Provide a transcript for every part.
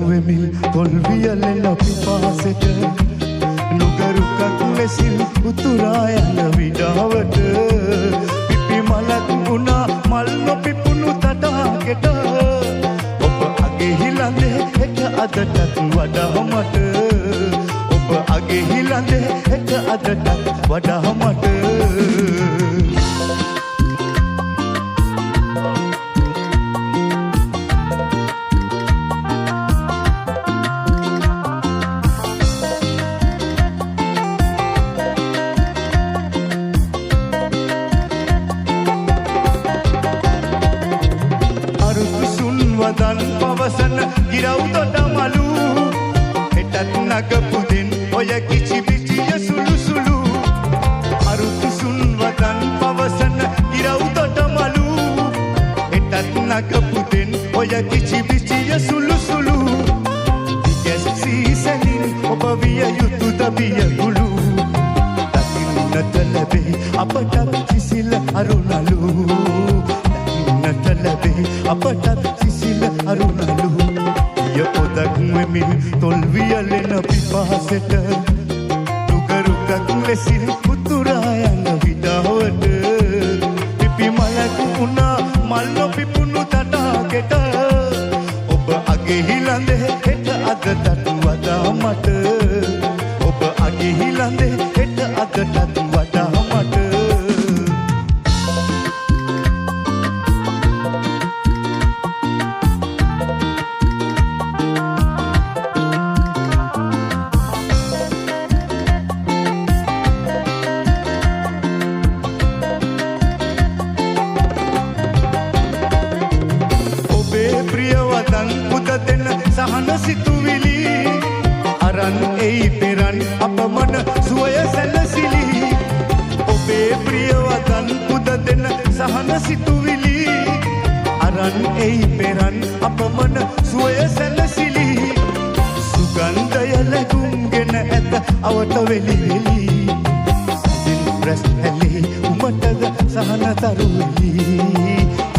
වෙමින් තොල් වියලෙන පිපාසෙට නුගරුකක් ලෙසින් උතුරා යන විඩාවට පිපි මලක් වුණා මල් නොපිපුණු තටාකෙට ඔබ අගේ හිලඳේ එක අදටත් වඩා මට ඔබ අගේ හිලඳේ එක අදටත් වඩා මට වදන් පවසන ගිරව් දොඩ මලු හෙටත් නගපුදෙන් ඔය කිචි පිචිය සුළු සුළු අරුතු සුන් වදන් පවසන ගිරව් දොඩ මලු හෙටත් නගපුදෙන් ඔය කිචි පිචිය සුළු සුළු ගැස්සී සැනින් ඔබ විය යුතු දබිය ගුළු දකින්නට ලැබේ අපට සිසිල අරුණලු දකින්නට ලැබේ අපට අරුණලු යපොදක් වෙමින් තොල් වියලෙන පිපාසෙට නුගරුකක් ලෙසින් උතුරා යන විඩාවට පිපි මලක් වුණා මල් නොපිපුණු තටාකෙට ඔබ අගේ හිලඳේ හෙට අදටත් වඩා මට ඔබ අගේ හිලඳේ හෙට අදටත් වඩා මට සහන සිතුවිලි අරන් එයි පෙරන් අපමණ සුවය සැලසිලි ඔබේ ප්‍රියවදන් පුද දෙන සහන සිතුවිලි අරන් එයි පෙරන් අපමණ සුවය සැලසිලි සුගන්ධය ලැබුම්ගෙන ඇත අවට වෙලි වෙලි සඳින් රැස් හැලි උමටද සහන තරුවෙලි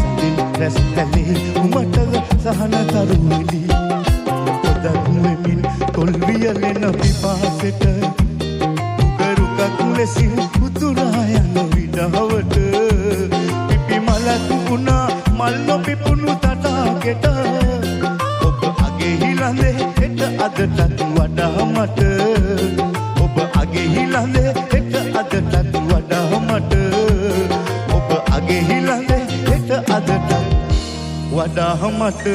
සඳින් රැස් හැලි උමටද සහන තරුවෙලි වෙමින් තොල් වියලෙන පිපාසෙට නුගරුකක් ලෙසින් උතුරා යන විඩාවට පිපි මලක් වුණා මල් නොපිපුණු තටාකෙට ඔබ අගේ හිලඳේ හෙට අදටත් වඩා මට ඔබ අගේ හිලඳේ හෙට අදටත් වඩා මට ඔබ අගේ හිලඳේ හෙට අදටත් වඩා මට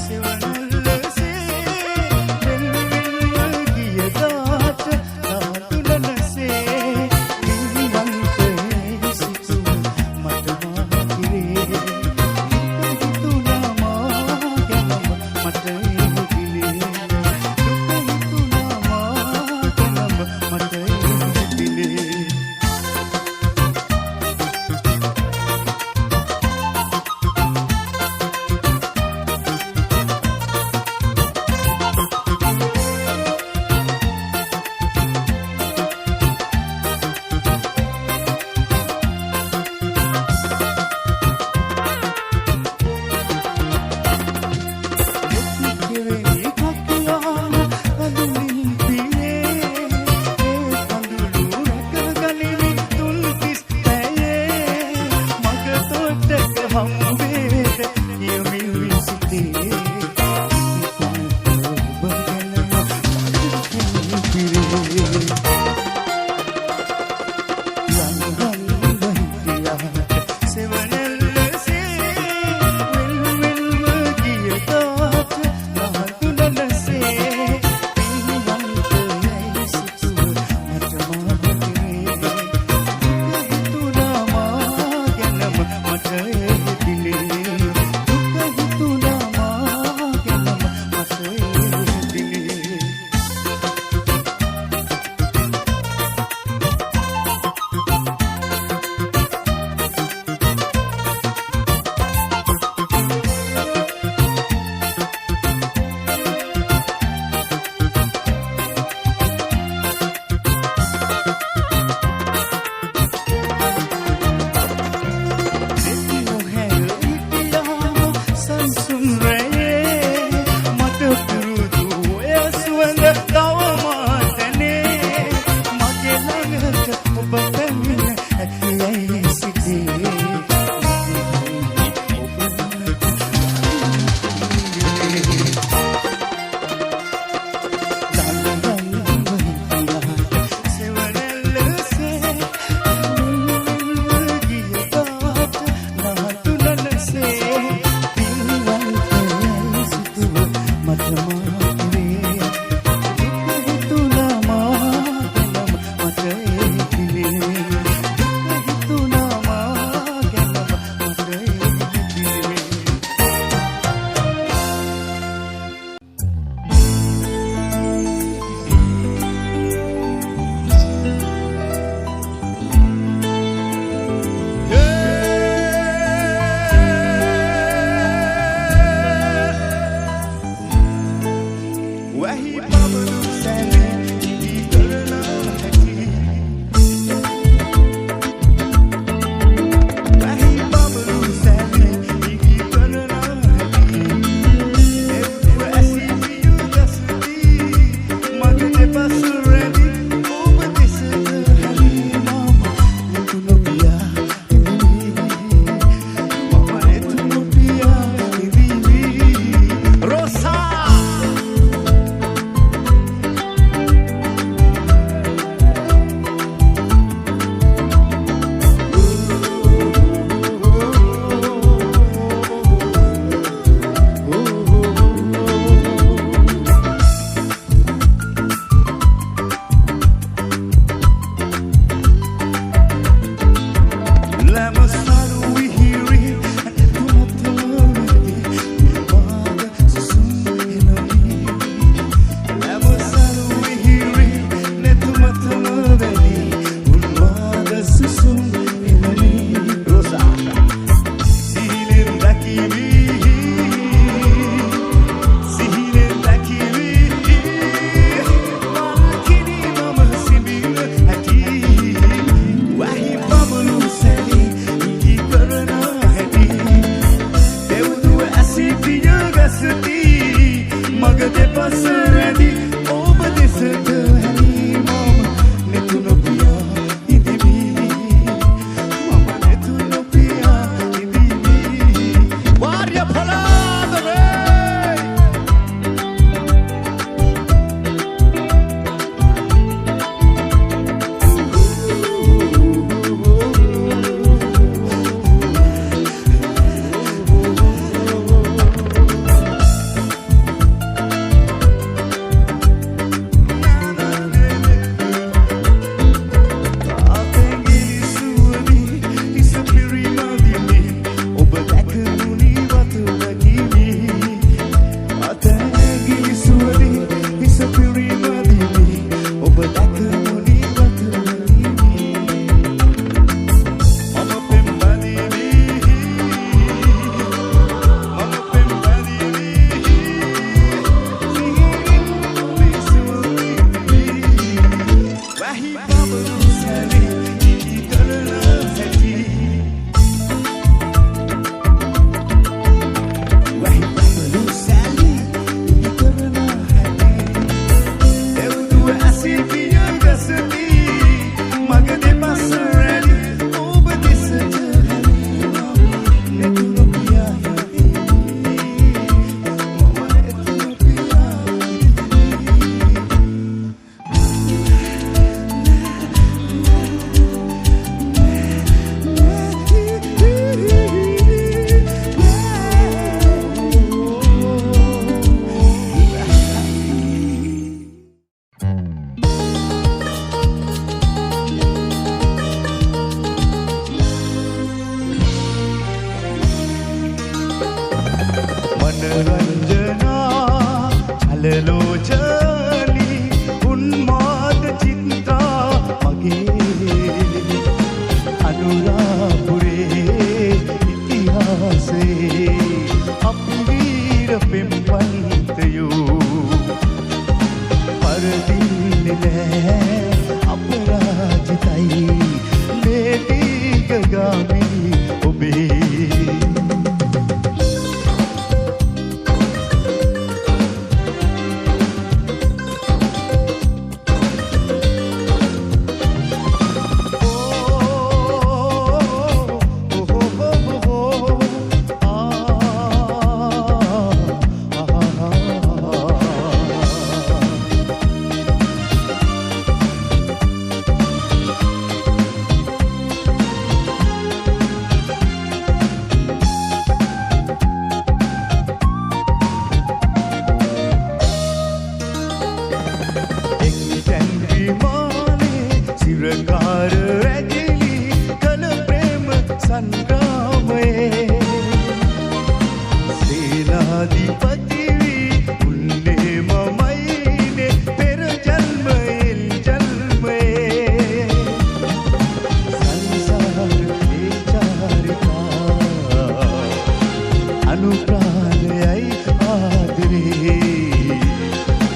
Sewa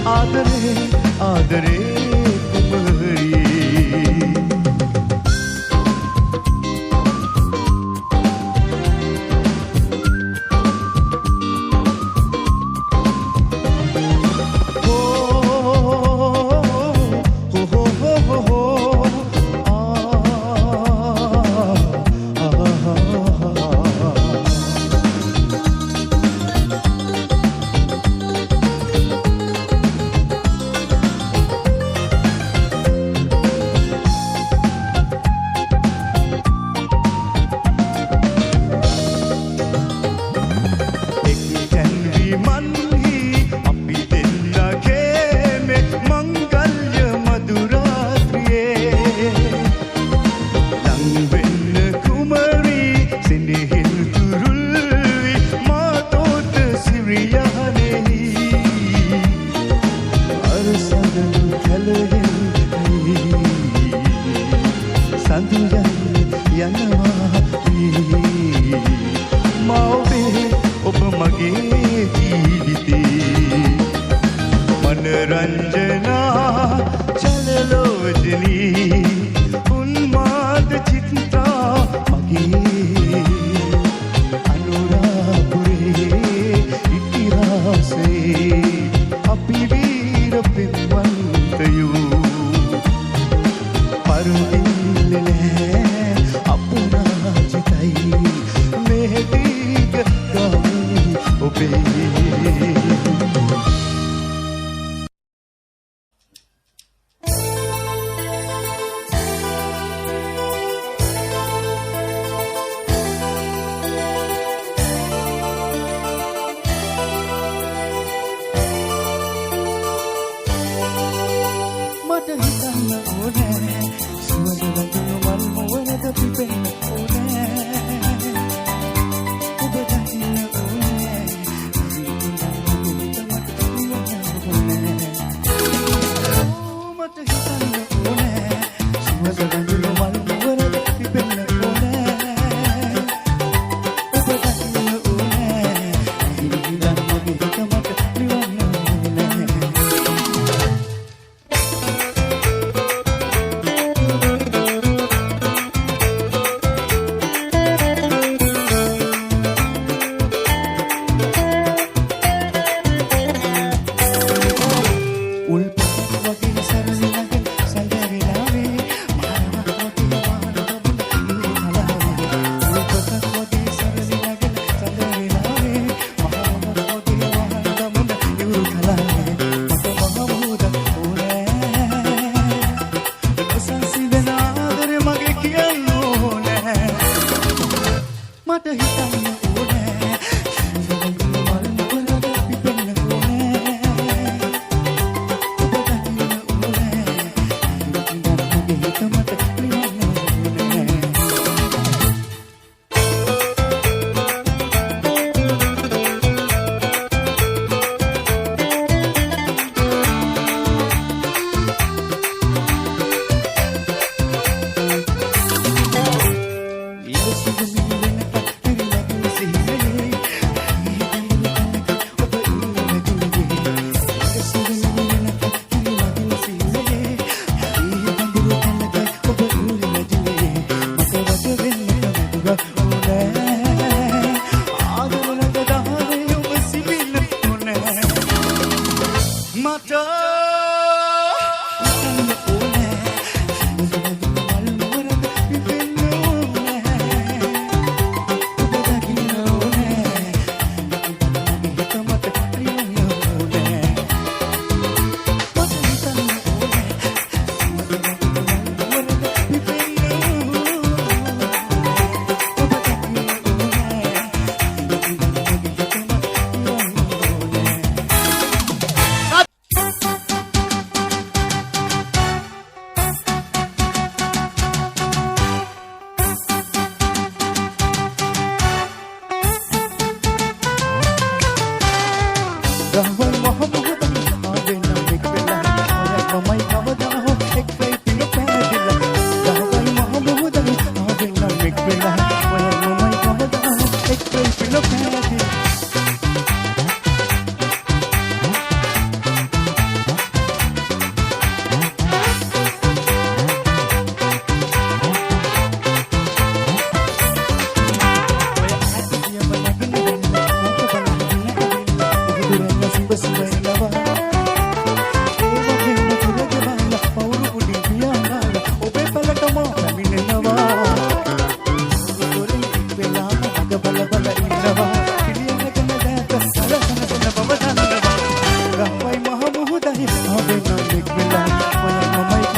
ආදරේ ආදරේ කුමරියේ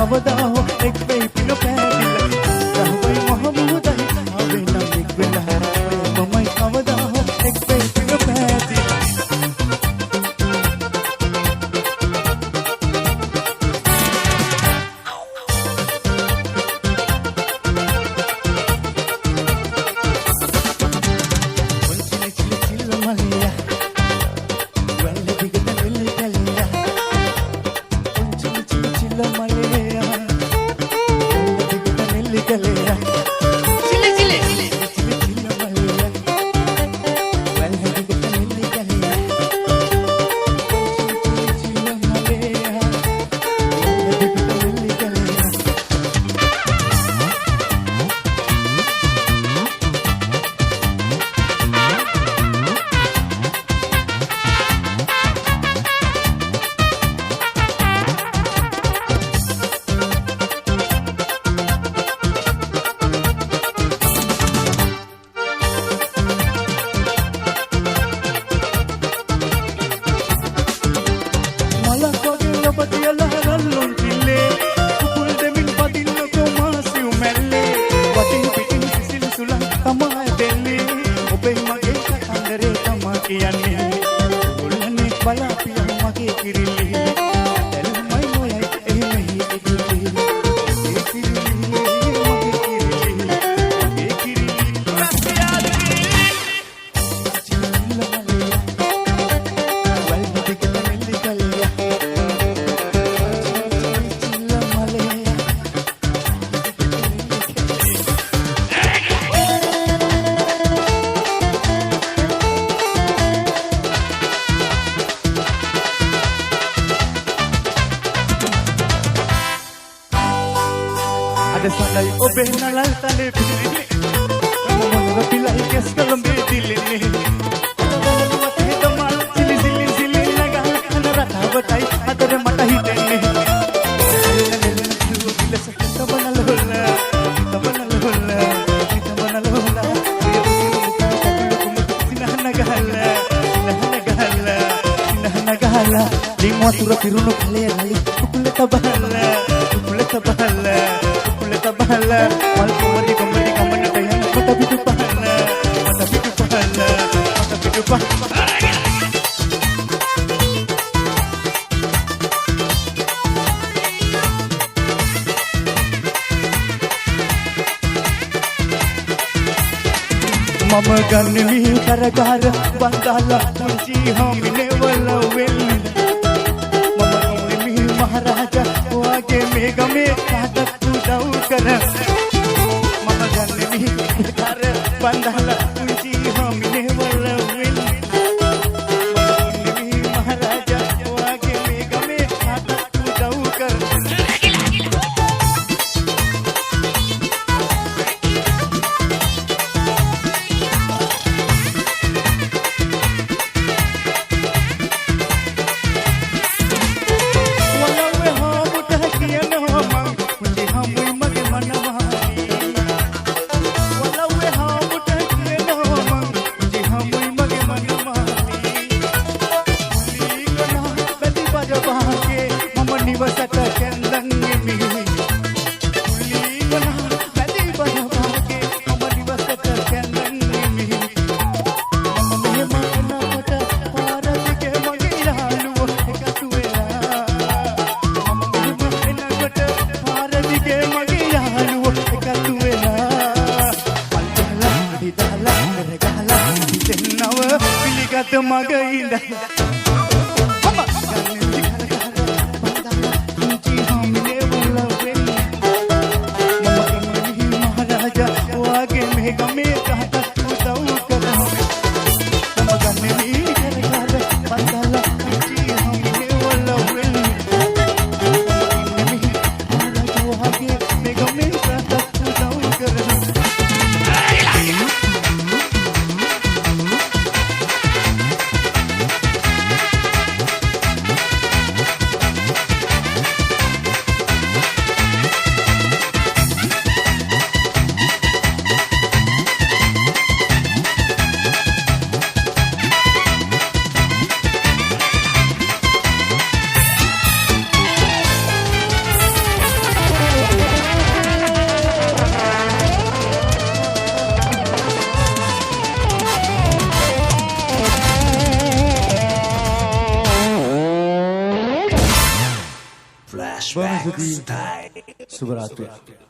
කවදා හෝ එක් වෙයි පින පෑදිලා රහවයි මහමුදයි ආවේ නම් එක් වෙලා මමයි කවදා හෝ එක් වෙයි පින පෑදිලා Sadai obe nalal tale pilih, mama pilih kes dalam bedilini. Dalam mata temal sili sili sili naga, anak batai adar mata hitene. Bila sakit banal hola, kita banal hola. Sinah nagahala, lima surat irunu kale lali, kulit tabahala. Bahala mal kumari kumari kaman kayang mata bidu bahala mata bidu bahala mama ganni karagar bandala kunci hamne wala wel mama ganni maharaja wage mega me kadak daw kara mama ganni kar bandala kunci hamne wala wel ganni maharaja wage mega me kadak daw kara magainda mama ganni bandala kunci hamne wala wel mama ganni maharaja wage mega me kahta daw kara mama ganni karagar bandala kunci hamne wala wel ganni maharaja wage mega me kahta daw kara સુધી શુભરાત્રી.